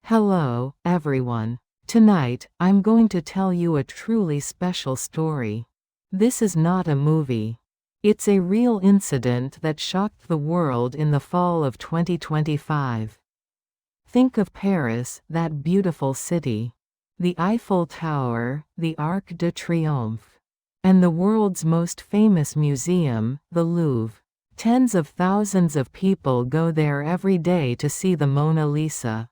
Hello, everyone. Tonight, I'm going to tell you a truly special story. This is not a movie. It's a real incident that shocked the world in the fall of 2025. Think of Paris, that beautiful city. The Eiffel Tower, the Arc de Triomphe. And the world's most famous museum, the Louvre. Tens of thousands of people go there every day to see the Mona Lisa.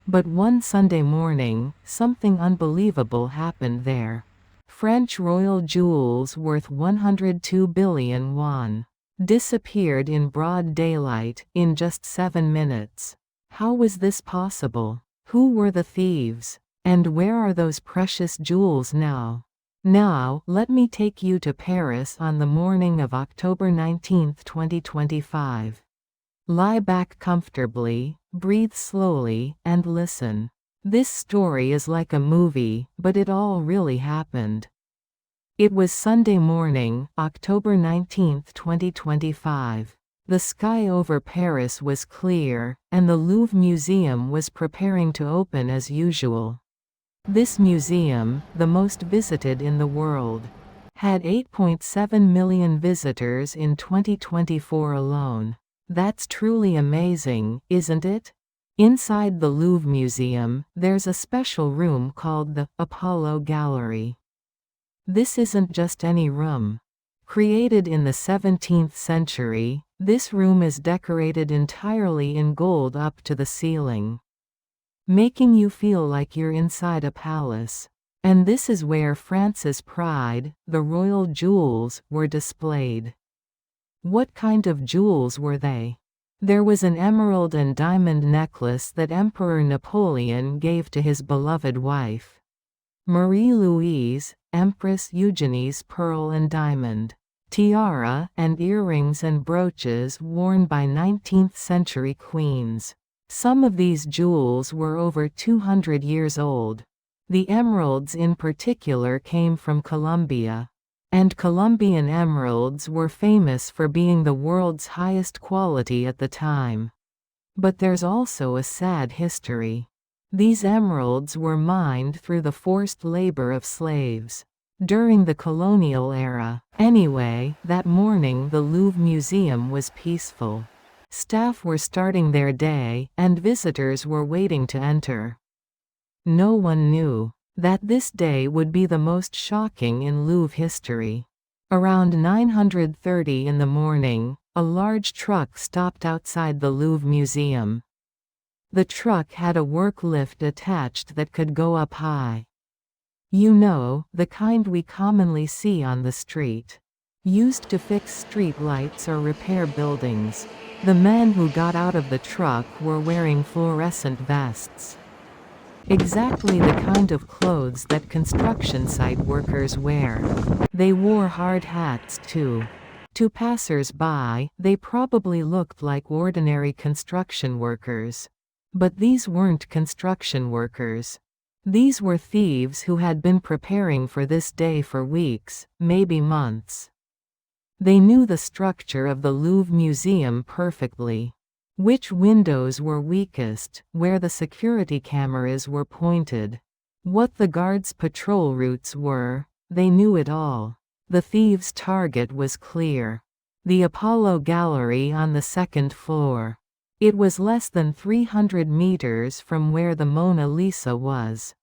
But one Sunday morning, something unbelievable happened there. French royal jewels worth 102 billion won disappeared in broad daylight, in just 7 minutes. How was this possible? Who were the thieves? And where are those precious jewels now? Now, let me take you to Paris on the morning of October 19, 2025. Lie back comfortably, breathe slowly, and listen. This story is like a movie, but it all really happened. It was Sunday morning, October 19, 2025. The sky over Paris was clear, and the Louvre Museum was preparing to open as usual. This museum, the most visited in the world, had 8.7 million visitors in 2024 alone. That's truly amazing, isn't it? Inside the Louvre Museum, there's a special room called the Apollo Gallery. This isn't just any room. Created in the 17th century, this room is decorated entirely in gold up to the ceiling, making you feel like you're inside a palace. And this is where France's pride, the royal jewels, were displayed. What kind of jewels were they? There was an emerald and diamond necklace that Emperor Napoleon gave to his beloved wife, Marie-Louise, Empress Eugenie's pearl and diamond tiara, and earrings and brooches worn by 19th-century queens. Some of these jewels were over 200 years old. The emeralds in particular came from Colombia. And Colombian emeralds were famous for being the world's highest quality at the time. But there's also a sad history. These emeralds were mined through the forced labor of slaves during the colonial era. Anyway, that morning the Louvre Museum was peaceful. Staff were starting their day, and visitors were waiting to enter. No one knew that this day would be the most shocking in Louvre history. Around 9:30 in the morning, a large truck stopped outside the Louvre Museum. The truck had a work lift attached that could go up high. You know, the kind we commonly see on the street. Used to fix street lights or repair buildings. The men who got out of the truck were wearing fluorescent vests. Exactly the kind of clothes that construction site workers wear. They wore hard hats too. To passers-by, they probably looked like ordinary construction workers. But these weren't construction workers. These were thieves who had been preparing for this day for weeks, maybe months. They knew the structure of the Louvre Museum perfectly. Which windows were weakest, where the security cameras were pointed, what the guards' patrol routes were. They knew it all. The thieves' target was clear. The Apollo Gallery on the 2nd floor. It was less than 300 meters from where the Mona Lisa was.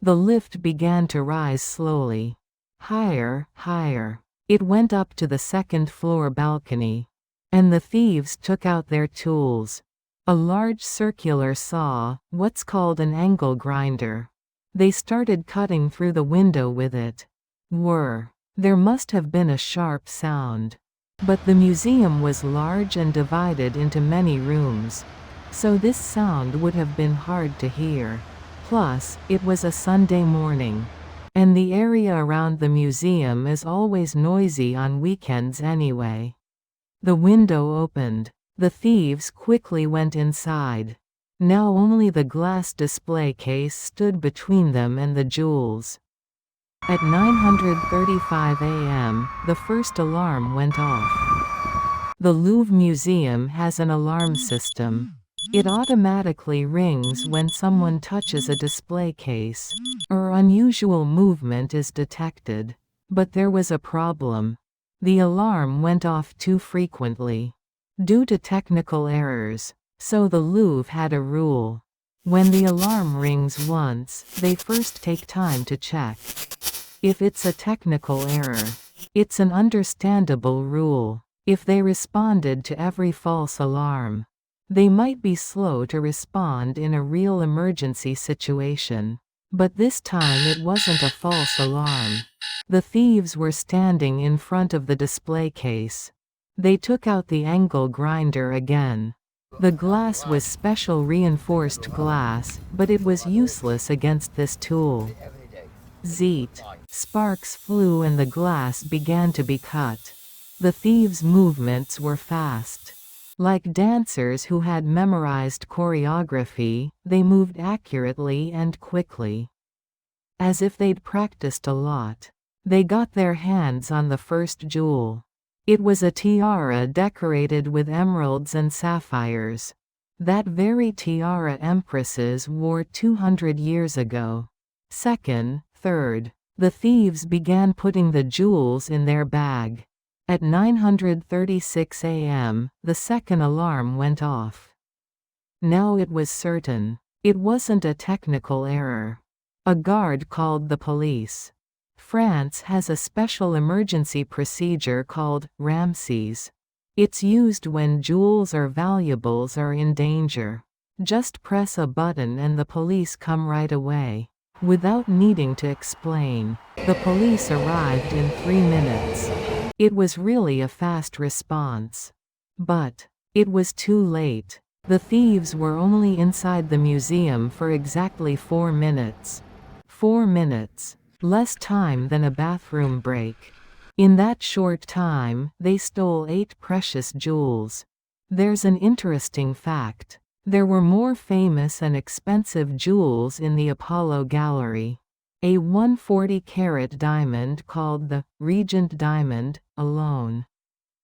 The lift began to rise slowly. Higher, higher. It went up to the 2nd floor balcony. And the thieves took out their tools. A large circular saw, what's called an angle grinder. They started cutting through the window with it. Whir. There must have been a sharp sound. But the museum was large and divided into many rooms. So this sound would have been hard to hear. Plus, it was a Sunday morning. And the area around the museum is always noisy on weekends anyway. The window opened. The thieves quickly went inside. Now only the glass display case stood between them and the jewels. At 9:35 a.m., the first alarm went off. The Louvre Museum has an alarm system. It automatically rings when someone touches a display case, or unusual movement is detected. But there was a problem. The alarm went off too frequently, due to technical errors. So the Louvre had a rule. When the alarm rings once, they first take time to check. If it's a technical error, it's an understandable rule. If they responded to every false alarm, they might be slow to respond in a real emergency situation. But this time it wasn't a false alarm. The thieves were standing in front of the display case. They took out the angle grinder again. The glass was special reinforced glass, but it was useless against this tool. Zeet. Sparks flew and the glass began to be cut. The thieves' movements were fast. Like dancers who had memorized choreography, they moved accurately and quickly. As if they'd practiced a lot. They got their hands on the first jewel. It was a tiara decorated with emeralds and sapphires. That very tiara empresses wore 200 years ago. Second, third. The thieves began putting the jewels in their bag. At 9:36 a.m., the second alarm went off. Now it was certain. It wasn't a technical error. A guard called the police. France has a special emergency procedure called Ramses. It's used when jewels or valuables are in danger. Just press a button and the police come right away. Without needing to explain, the police arrived in 3 minutes. It was really a fast response. But it was too late. The thieves were only inside the museum for exactly 4 minutes. 4 minutes. Less time than a bathroom break. In that short time, they stole 8 precious jewels. There's an interesting fact. There were more famous and expensive jewels in the Apollo Gallery. A 140-carat diamond called the Regent Diamond, alone,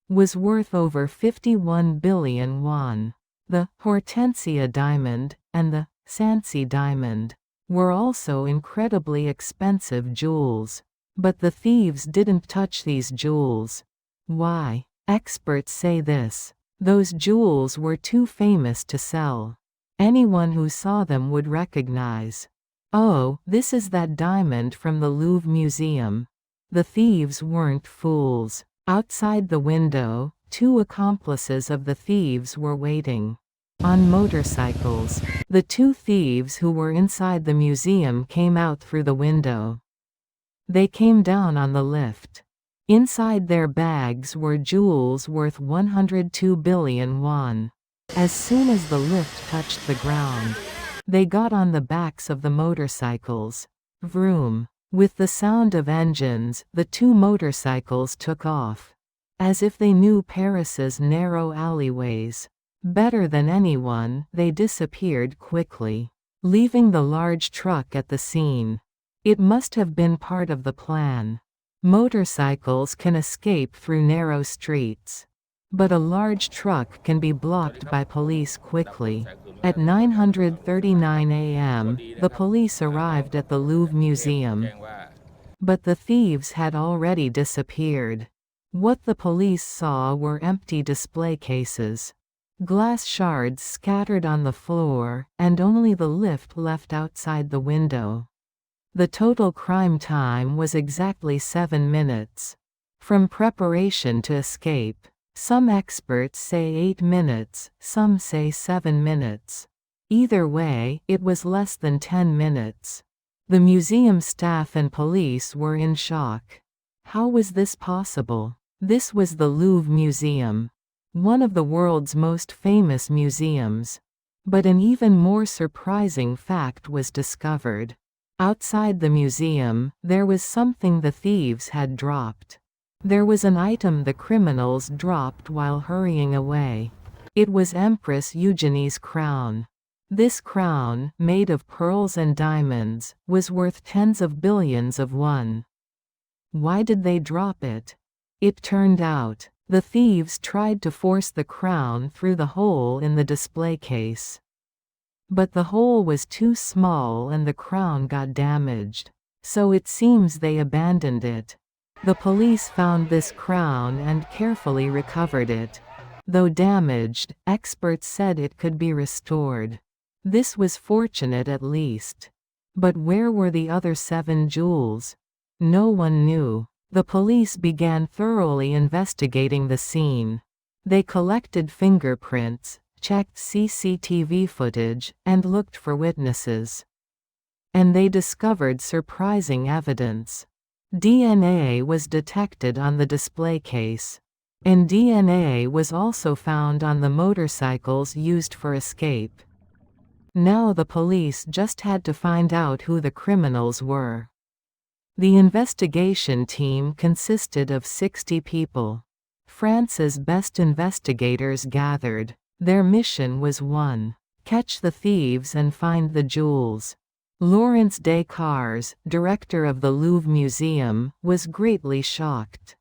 was worth over 51 billion won. The Hortensia Diamond and the Sancy Diamond were also incredibly expensive jewels. But the thieves didn't touch these jewels. Why? Experts say this. Those jewels were too famous to sell. Anyone who saw them would recognize. Oh, this is that diamond from the Louvre Museum. The thieves weren't fools. Outside the window, 2 accomplices of the thieves were waiting. On motorcycles. The 2 thieves who were inside the museum came out through the window. They came down on the lift. Inside their bags were jewels worth 102 billion won. As soon as the lift touched the ground, they got on the backs of the motorcycles. Vroom. With the sound of engines, the 2 motorcycles took off. As if they knew Paris's narrow alleyways better than anyone, they disappeared quickly, leaving the large truck at the scene. It must have been part of the plan. Motorcycles can escape through narrow streets. But a large truck can be blocked by police quickly. At 9:39 a.m., the police arrived at the Louvre Museum. But the thieves had already disappeared. What the police saw were empty display cases. Glass shards scattered on the floor, and only the lift left outside the window. The total crime time was exactly 7 minutes. From preparation to escape. Some experts say 8 minutes, some say 7 minutes. Either way, it was less than 10 minutes. The museum staff and police were in shock. How was this possible? This was the Louvre Museum, one of the world's most famous museums. But an even more surprising fact was discovered. Outside the museum, there was something the thieves had dropped. There was an item the criminals dropped while hurrying away. It was Empress Eugenie's crown. This crown, made of pearls and diamonds, was worth tens of billions of won. Why did they drop it? It turned out, The thieves tried to force the crown through the hole in the display case. But the hole was too small and the crown got damaged. So it seems they abandoned it. The police found this crown and carefully recovered it. Though damaged, experts said it could be restored. This was fortunate at least. But where were the other 7 jewels? No one knew. The police began thoroughly investigating the scene. They collected fingerprints, checked CCTV footage, and looked for witnesses. And they discovered surprising evidence. DNA was detected on the display case. And DNA was also found on the motorcycles used for escape. Now the police just had to find out who the criminals were. The investigation team consisted of 60 people. France's best investigators gathered. Their mission was 1. Catch the thieves and find the jewels. Laurence Descartes, director of the Louvre Museum, was greatly shocked.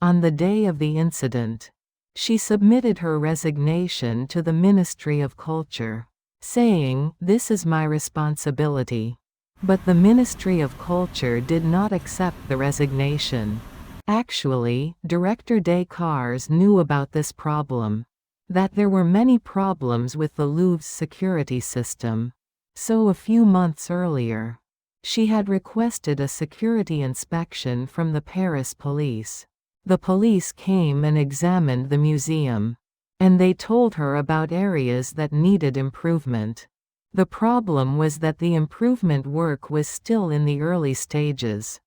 On the day of the incident, she submitted her resignation to the Ministry of Culture, saying, "This is my responsibility." But the Ministry of Culture did not accept the resignation. Actually, Director Descartes knew about this problem, that there were many problems with the Louvre's security system. So a few months earlier, she had requested a security inspection from the Paris police. The police came and examined the museum. And they told her about areas that needed improvement. The problem was that the improvement work was still in the early stages.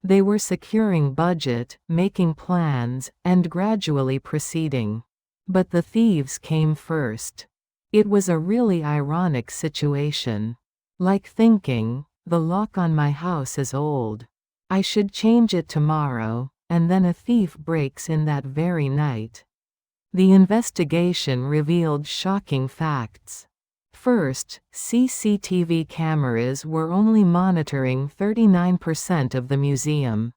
They were securing budget, making plans, and gradually proceeding. But the thieves came first. It was a really ironic situation. Like thinking, the lock on my house is old. I should change it tomorrow, and then a thief breaks in that very night. The investigation revealed shocking facts. First, CCTV cameras were only monitoring 39% of the museum.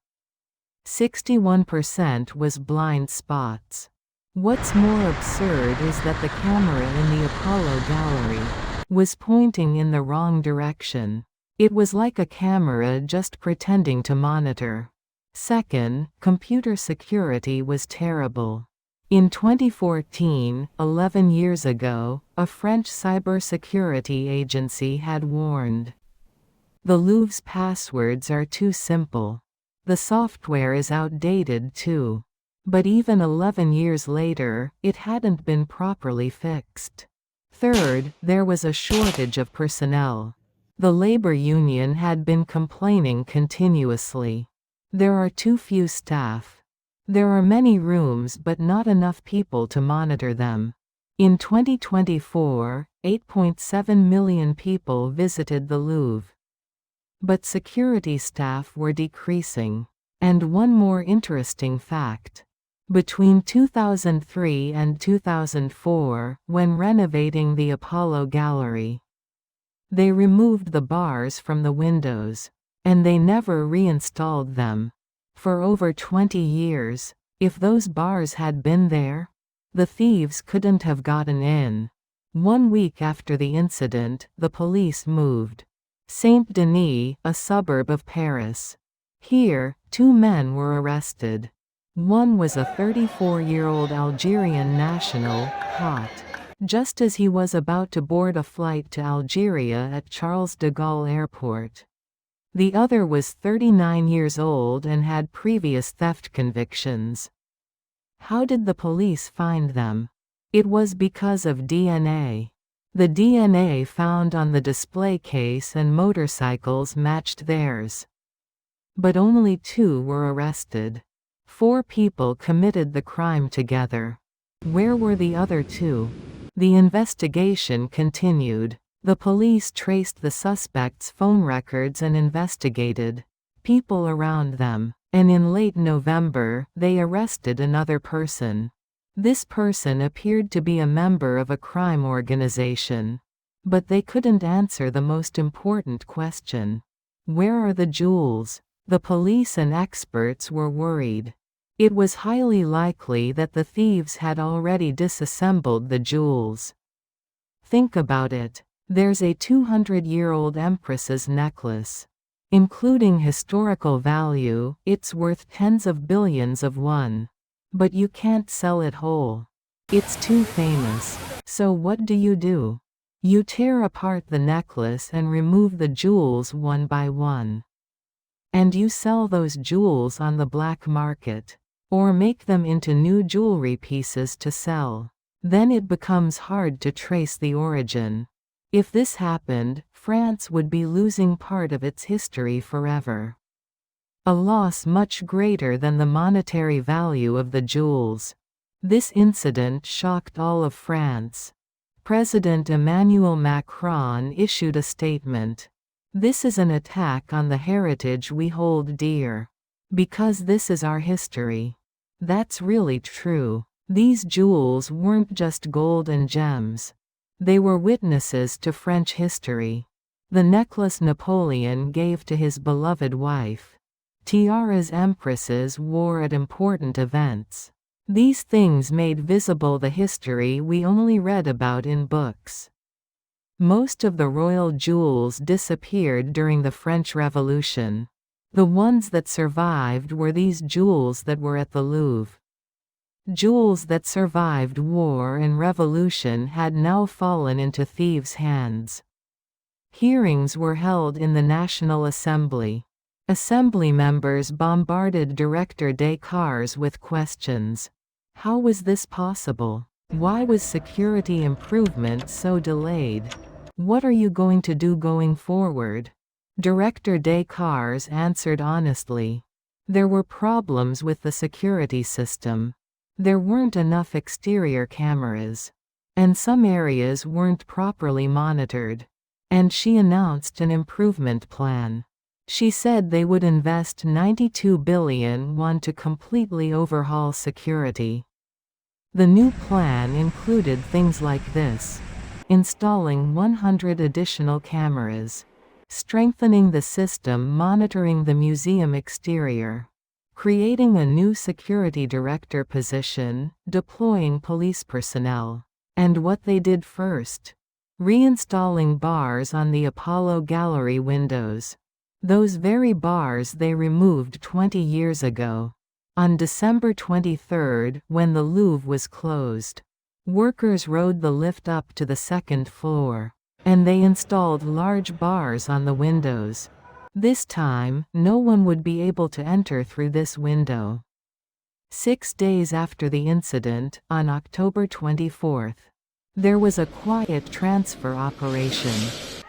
61% was blind spots. What's more absurd is that the camera in the Apollo gallery was pointing in the wrong direction. It was like a camera just pretending to monitor. Second, computer security was terrible. In 2014, 11 years ago, a French cybersecurity agency had warned. The Louvre's passwords are too simple. The software is outdated too. But even 11 years later, it hadn't been properly fixed. Third, there was a shortage of personnel. The labor union had been complaining continuously. There are too few staff. There are many rooms but not enough people to monitor them. In 2024, 8.7 million people visited the Louvre. But security staff were decreasing. And one more interesting fact. Between 2003 and 2004, when renovating the Apollo Gallery, they removed the bars from the windows. And they never reinstalled them. For over 20 years, if those bars had been there, the thieves couldn't have gotten in. 1 week after the incident, the police moved. Saint-Denis, a suburb of Paris. Here, 2 men were arrested. One was a 34-year-old Algerian national, caught just as he was about to board a flight to Algeria at Charles de Gaulle Airport. The other was 39 years old and had previous theft convictions. How did the police find them? It was because of DNA. The DNA found on the display case and motorcycles matched theirs. But only 2 were arrested. 4 people committed the crime together. Where were the other 2? The investigation continued. The police traced the suspects' phone records and investigated people around them, and in late November, they arrested another person. This person appeared to be a member of a crime organization. But they couldn't answer the most important question. Where are the jewels? The police and experts were worried. It was highly likely that the thieves had already disassembled the jewels. Think about it. There's a 200-year-old empress's necklace. Including historical value, it's worth tens of billions of won. But you can't sell it whole. It's too famous. So what do? You tear apart the necklace and remove the jewels one by one. And you sell those jewels on the black market. Or make them into new jewelry pieces to sell. Then it becomes hard to trace the origin. If this happened, France would be losing part of its history forever. A loss much greater than the monetary value of the jewels. This incident shocked all of France. President Emmanuel Macron issued a statement. This is an attack on the heritage we hold dear. Because this is our history. That's really true. These jewels weren't just gold and gems. They were witnesses to French history. The necklace Napoleon gave to his beloved wife. Tiaras empresses wore at important events. These things made visible the history we only read about in books. Most of the royal jewels disappeared during the French Revolution. The ones that survived were these jewels that were at the Louvre. Jewels that survived war and revolution had now fallen into thieves' hands. Hearings were held in the National Assembly. Assembly members bombarded Director Descartes with questions. How was this possible? Why was security improvement so delayed? What are you going to do going forward? Director Descartes answered honestly. There were problems with the security system. There weren't enough exterior cameras. And some areas weren't properly monitored. And she announced an improvement plan. She said they would invest 92 billion won to completely overhaul security. The new plan included things like this: installing 100 additional cameras, strengthening the system monitoring the museum exterior, creating a new security director position, deploying police personnel. And what they did first? Reinstalling bars on the Apollo Gallery windows. Those very bars they removed 20 years ago. On December 23, when the Louvre was closed, workers rode the lift up to the second floor, and they installed large bars on the windows. This time, no one would be able to enter through this window. 6 days after the incident, on October 24, there was a quiet transfer operation.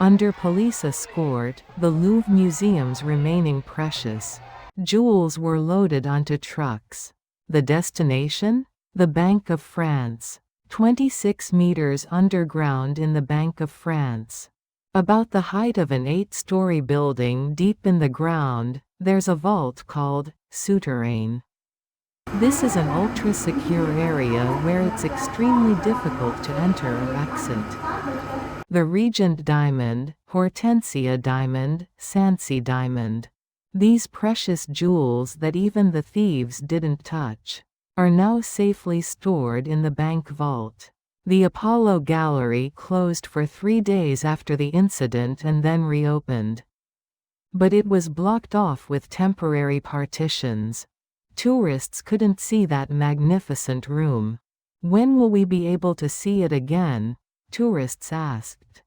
Under police escort, the Louvre Museum's remaining precious jewels were loaded onto trucks. The destination? The Bank of France. 26 meters underground in the Bank of France. About the height of an 8-story building deep in the ground, there's a vault called souterrain. This is an ultra-secure area where it's extremely difficult to enter or exit. The Regent diamond, Hortensia diamond, Sancy diamond. These precious jewels that even the thieves didn't touch, are now safely stored in the bank vault. The Apollo Gallery closed for 3 days after the incident and then reopened. But it was blocked off with temporary partitions. Tourists couldn't see that magnificent room. When will we be able to see it again? Tourists asked.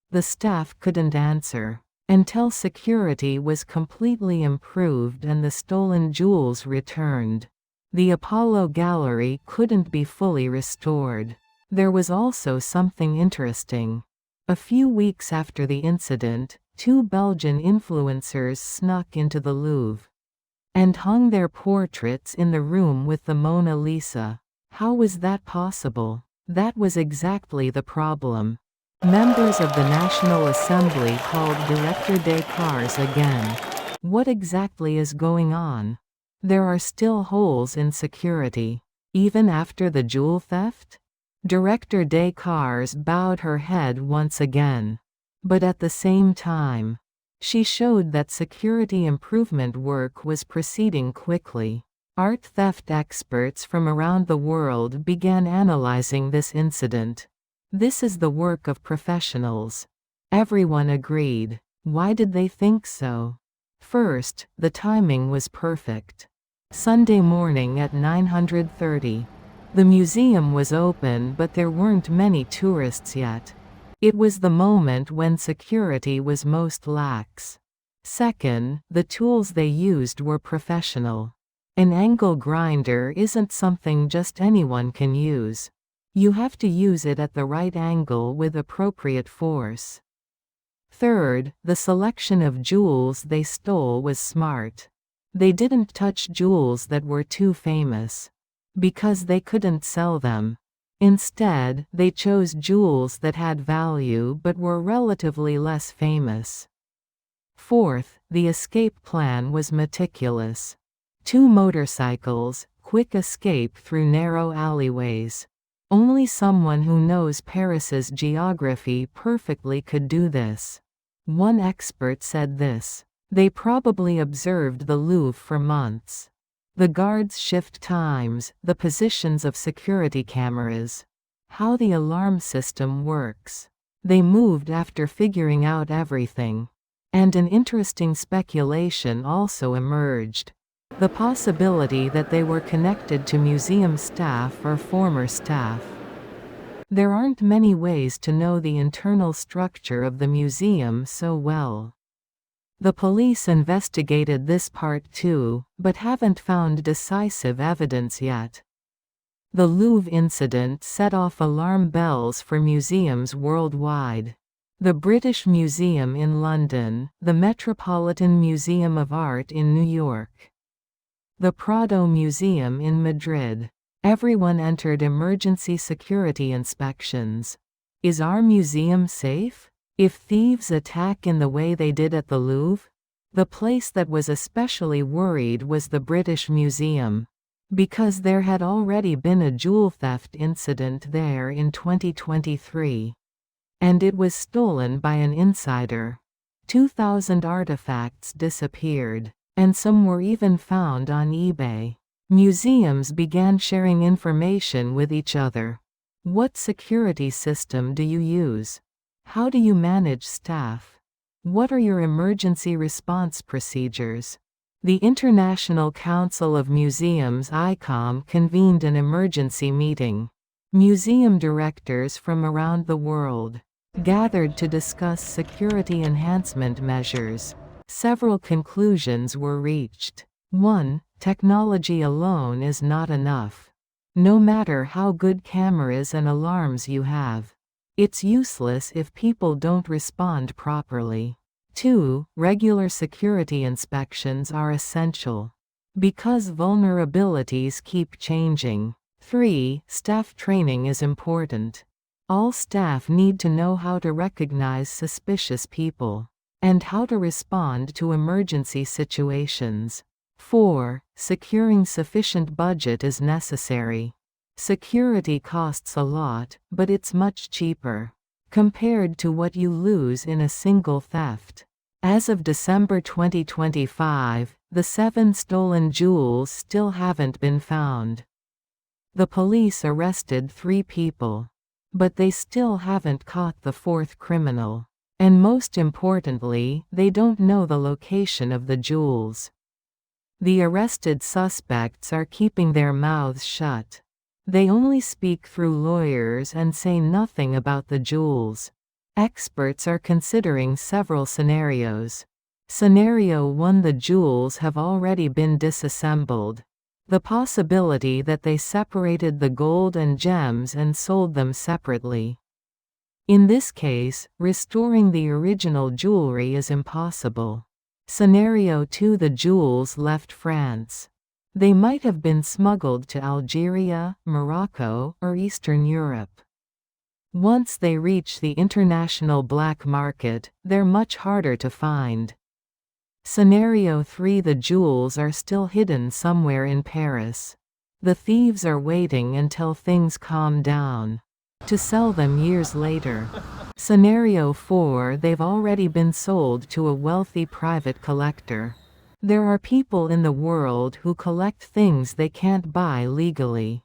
The staff couldn't answer. Until security was completely improved and the stolen jewels returned, the Apollo Gallery couldn't be fully restored. There was also something interesting. A few weeks after the incident, 2 Belgian influencers snuck into the Louvre and hung their portraits in the room with the Mona Lisa. How was that possible? That was exactly the problem. Members of the National Assembly called Director Descartes again. What exactly is going on? There are still holes in security, even after the jewel theft? Director Descartes bowed her head once again. But at the same time, she showed that security improvement work was proceeding quickly. Art theft experts from around the world began analyzing this incident. This is the work of professionals. Everyone agreed. Why did they think so? First, the timing was perfect. Sunday morning at 9:30. The museum was open, but there weren't many tourists yet. It was the moment when security was most lax. Second, the tools they used were professional. An angle grinder isn't something just anyone can use. You have to use it at the right angle with appropriate force. Third, the selection of jewels they stole was smart. They didn't touch jewels that were too famous, because they couldn't sell them. Instead, they chose jewels that had value but were relatively less famous. Fourth, the escape plan was meticulous. 2 motorcycles, quick escape through narrow alleyways. Only someone who knows Paris's geography perfectly could do this. One expert said this: "They probably observed the Louvre for months. The guards' shift times, the positions of security cameras, how the alarm system works. They moved after figuring out everything." And an interesting speculation also emerged. The possibility that they were connected to museum staff or former staff. There aren't many ways to know the internal structure of the museum so well. The police investigated this part too, but haven't found decisive evidence yet. The Louvre incident set off alarm bells for museums worldwide. The British Museum in London, the Metropolitan Museum of Art in New York, the Prado Museum in Madrid. Everyone entered emergency security inspections. Is our museum safe? If thieves attack in the way they did at the Louvre? The place that was especially worried was the British Museum, because there had already been a jewel theft incident there in 2023. And it was stolen by an insider. 2,000 artifacts disappeared, and some were even found on eBay. Museums began sharing information with each other. What security system do you use? How do you manage staff? What are your emergency response procedures? The International Council of Museums (ICOM) convened an emergency meeting. Museum directors from around the world gathered to discuss security enhancement measures. Several conclusions were reached. 1. Technology alone is not enough. No matter how good cameras and alarms you have, it's useless if people don't respond properly. 2. Regular security inspections are essential, because vulnerabilities keep changing. 3. Staff training is important. All staff need to know how to recognize suspicious people, and how to respond to emergency situations. 4. Securing sufficient budget is necessary. Security costs a lot, but it's much cheaper compared to what you lose in a single theft. As of December 2025, the 7 stolen jewels still haven't been found. The police arrested 3 people, but they still haven't caught the 4th criminal. And most importantly, they don't know the location of the jewels. The arrested suspects are keeping their mouths shut. They only speak through lawyers and say nothing about the jewels. Experts are considering several scenarios. Scenario 1: the jewels have already been disassembled. The possibility that they separated the gold and gems and sold them separately. In this case, restoring the original jewelry is impossible. Scenario 2: the jewels left France. They might have been smuggled to Algeria, Morocco, or Eastern Europe. Once they reach the international black market, they're much harder to find. Scenario 3: the jewels are still hidden somewhere in Paris. The thieves are waiting until things calm down to sell them years later. Scenario 4: they've already been sold to a wealthy private collector. There are people in the world who collect things they can't buy legally.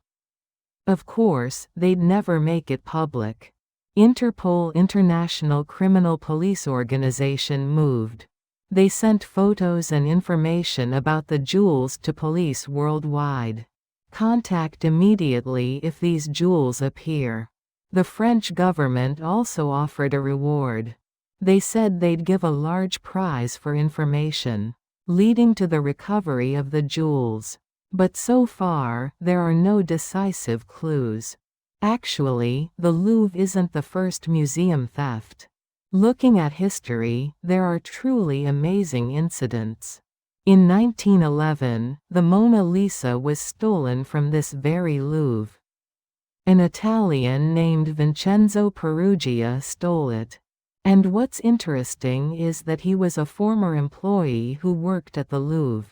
Of course, they'd never make it public. Interpol, International Criminal Police Organization, moved. They sent photos and information about the jewels to police worldwide. Contact immediately if these jewels appear. The French government also offered a reward. They said they'd give a large prize for information, leading to the recovery of the jewels. But so far, there are no decisive clues. Actually, the Louvre isn't the first museum theft. Looking at history, there are truly amazing incidents. In 1911, the Mona Lisa was stolen from this very Louvre. An Italian named Vincenzo Peruggia stole it. And what's interesting is that he was a former employee who worked at the Louvre.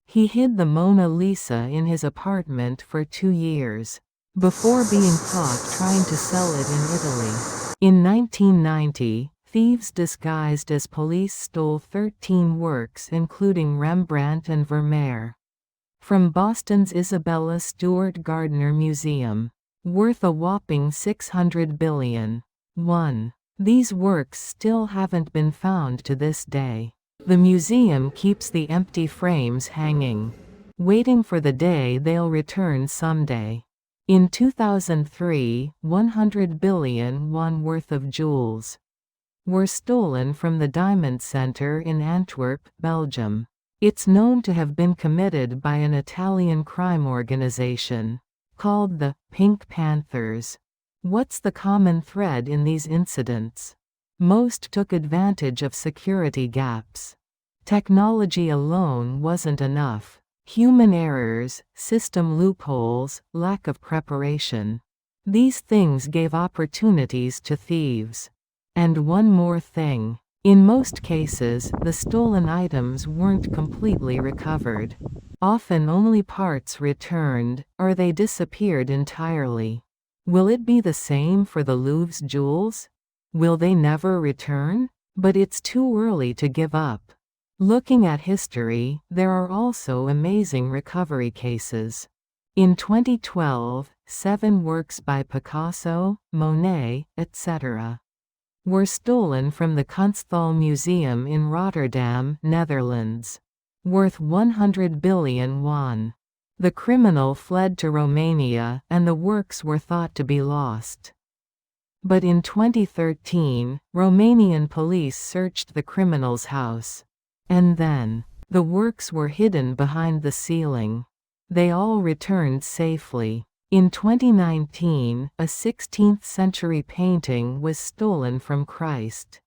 He hid the Mona Lisa in his apartment for 2 years, before being caught trying to sell it in Italy. In 1990, thieves disguised as police stole 13 works including Rembrandt and Vermeer from Boston's Isabella Stewart Gardner Museum, worth a whopping $600 billion. These works still haven't been found to this day. The museum keeps the empty frames hanging, waiting for the day they'll return someday. In 2003, 100 billion won worth of jewels were stolen from the Diamond Center in Antwerp, Belgium. It's known to have been committed by an Italian crime organization called the Pink Panthers. What's the common thread in these incidents? Most took advantage of security gaps. Technology alone wasn't enough. Human errors, system loopholes, lack of preparation. These things gave opportunities to thieves. And one more thing. In most cases, the stolen items weren't completely recovered. Often only parts returned, or they disappeared entirely. Will it be the same for the Louvre's jewels? Will they never return? But it's too early to give up. Looking at history, there are also amazing recovery cases. In 2012, 7 works by Picasso, Monet, etc. were stolen from the Kunsthal Museum in Rotterdam, Netherlands, worth 100 billion won. The criminal fled to Romania, and the works were thought to be lost. But in 2013, Romanian police searched the criminal's house. And then, the works were hidden behind the ceiling. They all returned safely. In 2019, a 16th-century painting was stolen from Christ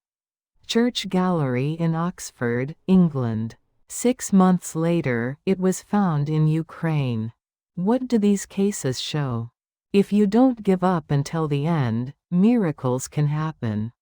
Church Gallery in Oxford, England. 6 months later, it was found in Ukraine. What do these cases show? If you don't give up until the end, miracles can happen.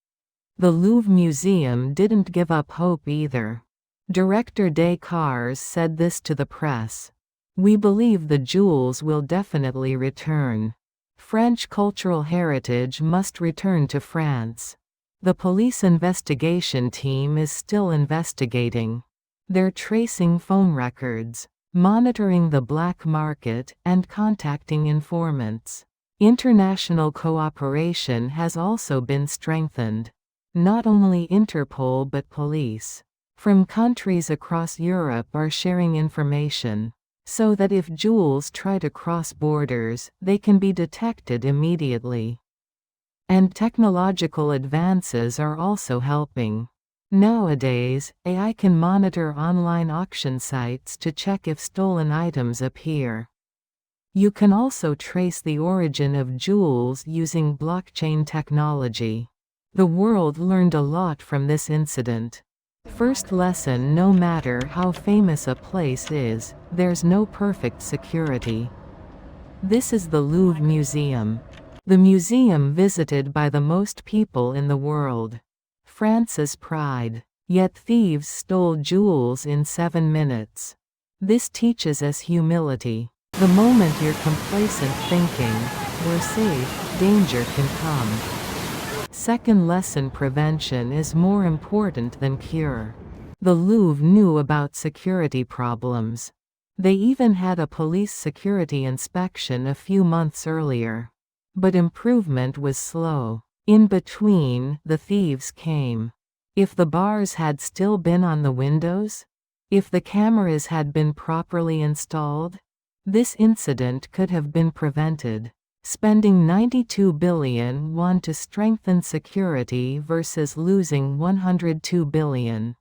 The Louvre Museum didn't give up hope either. Director Descartes said this to the press. "We believe the jewels will definitely return. French cultural heritage must return to France." The police investigation team is still investigating. They're tracing phone records, monitoring the black market, and contacting informants. International cooperation has also been strengthened. Not only Interpol but police from countries across Europe are sharing information, so that if jewels try to cross borders, they can be detected immediately. And technological advances are also helping. Nowadays, AI can monitor online auction sites to check if stolen items appear. You can also trace the origin of jewels using blockchain technology. The world learned a lot from this incident. First lesson: no matter how famous a place is, there's no perfect security. This is the Louvre Museum. The museum visited by the most people in the world. France's pride. Yet thieves stole jewels in 7 minutes. This teaches us humility. The moment you're complacent thinking, "We're safe," danger can come. Second lesson: prevention is more important than cure. The Louvre knew about security problems. They even had a police security inspection a few months earlier. But improvement was slow. In between, the thieves came. If the bars had still been on the windows? If the cameras had been properly installed? This incident could have been prevented. Spending 92 billion won to strengthen security versus losing 102 billion.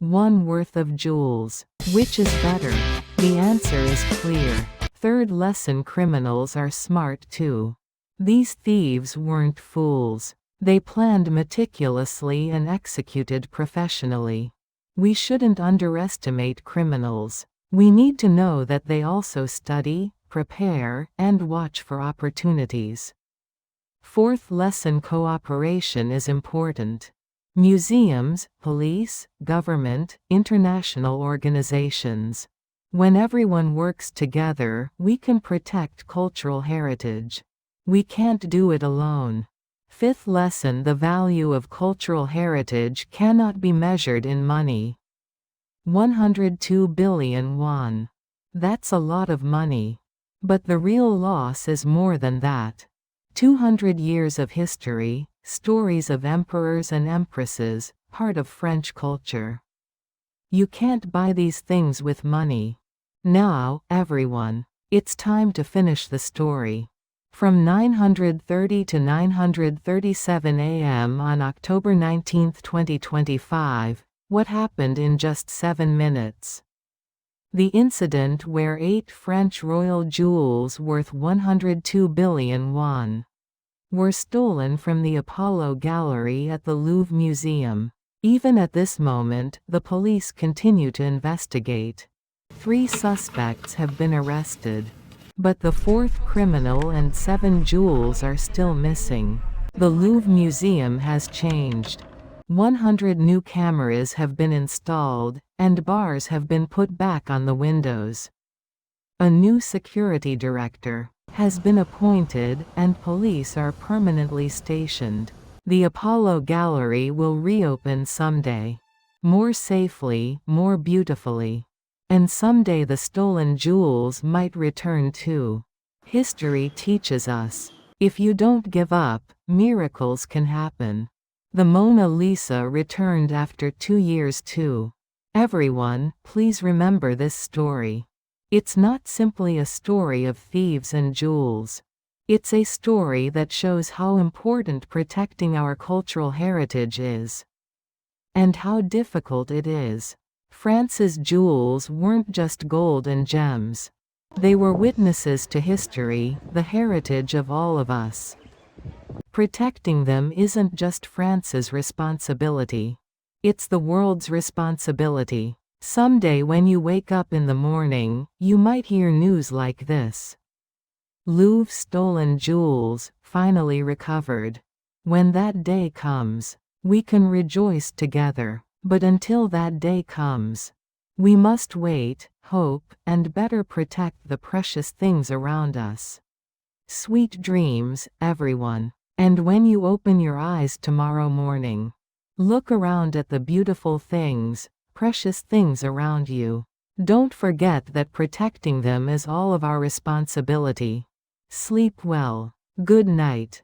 One worth of jewels. Which is better? The answer is clear. Third lesson: criminals are smart too. These thieves weren't fools. They planned meticulously and executed professionally. We shouldn't underestimate criminals. We need to know that they also study, prepare, and watch for opportunities. Fourth lesson: cooperation is important. Museums, police, government, international organizations. When everyone works together, we can protect cultural heritage. We can't do it alone. Fifth lesson: the value of cultural heritage cannot be measured in money. 102 billion won. That's a lot of money. But the real loss is more than that. 200 years of history, stories of emperors and empresses, part of French culture. You can't buy these things with money. Now, everyone, it's time to finish the story. From 930 to 937 AM on October 19, 2025, what happened in just 7 minutes? The incident where 8 French royal jewels worth 102 billion won were stolen from the Apollo Gallery at the Louvre Museum. Even at this moment, the police continue to investigate. 3 suspects have been arrested. But the 4th criminal and 7 jewels are still missing. The Louvre Museum has changed. 100 new cameras have been installed, and bars have been put back on the windows. A new security director has been appointed, and police are permanently stationed. The Apollo Gallery will reopen someday. More safely, more beautifully. And someday the stolen jewels might return too. History teaches us, if you don't give up, miracles can happen. The Mona Lisa returned after 2 years too. Everyone, please remember this story. It's not simply a story of thieves and jewels. It's a story that shows how important protecting our cultural heritage is. And how difficult it is. France's jewels weren't just gold and gems. They were witnesses to history, the heritage of all of us. Protecting them isn't just France's responsibility. It's the world's responsibility. Someday when you wake up in the morning, you might hear news like this. Louvre stolen jewels, finally recovered. When that day comes, we can rejoice together. But until that day comes, we must wait, hope, and better protect the precious things around us. Sweet dreams, everyone. And when you open your eyes tomorrow morning, look around at the beautiful things, precious things around you. Don't forget that protecting them is all of our responsibility. Sleep well. Good night.